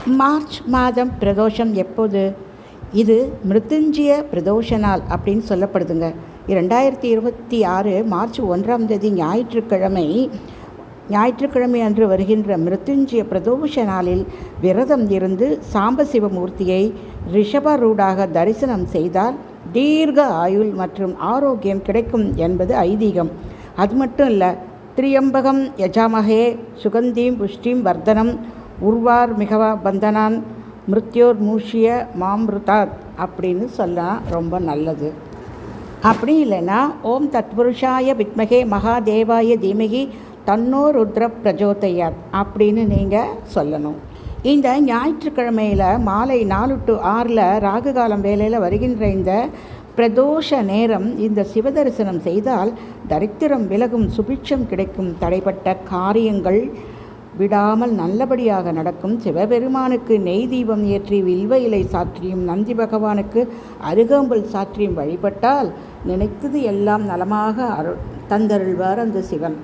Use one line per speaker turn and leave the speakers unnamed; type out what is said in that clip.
March மாதம் பிரதோஷம் எப்போது? இது மிருத்யுஞ்சய பிரதோஷ நாள் அப்படின்னு சொல்லப்படுதுங்க. 2026 மார்ச் 1ஆம் தேதி ஞாயிற்றுக்கிழமை அன்று வருகின்ற மிருத்யுஞ்சய பிரதோஷ நாளில் விரதம் இருந்து சாம்பசிவமூர்த்தியை ரிஷபரூடாக தரிசனம் செய்தால் தீர்க்க ஆயுள் மற்றும் ஆரோக்கியம் கிடைக்கும் என்பது ஐதீகம். அது மட்டும் இல்லை, திரியம்பகம் யஜாமகே சுகந்தீம் புஷ்டிம் வர்தனம் உர்வார் மிகவா பந்தனான் மிருத்யோர் மூஷிய மாமிருதாத் அப்படின்னு சொல்லலாம். ரொம்ப நல்லது. அப்படி இல்லைன்னா ஓம் தத்புருஷாய வித்மகே மகாதேவாய தீமகி தன்னோ ருத்ர பிரஜோதயாத் அப்படின்னு நீங்கள் சொல்லணும். இந்த ஞாயிற்றுக்கிழமையில் மாலை 4 to 6 ராகு காலம் வேளையில் வருகின்ற இந்த பிரதோஷ நேரம் இந்த சிவதரிசனம் செய்தால் தரித்திரம் விலகும், சுபிட்சம் கிடைக்கும், தடைப்பட்ட காரியங்கள் விடாமல் நல்லபடியாக நடக்கும். சிவபெருமானுக்கு நெய் தீபம் ஏற்றி வில்வ இலை சாற்றியும் நந்தி பகவானுக்கு அருகம்புல் சாற்றியும் வழிபட்டால் நினைத்தது எல்லாம் நலமாக தந்தருள்வார் அந்த சிவன்.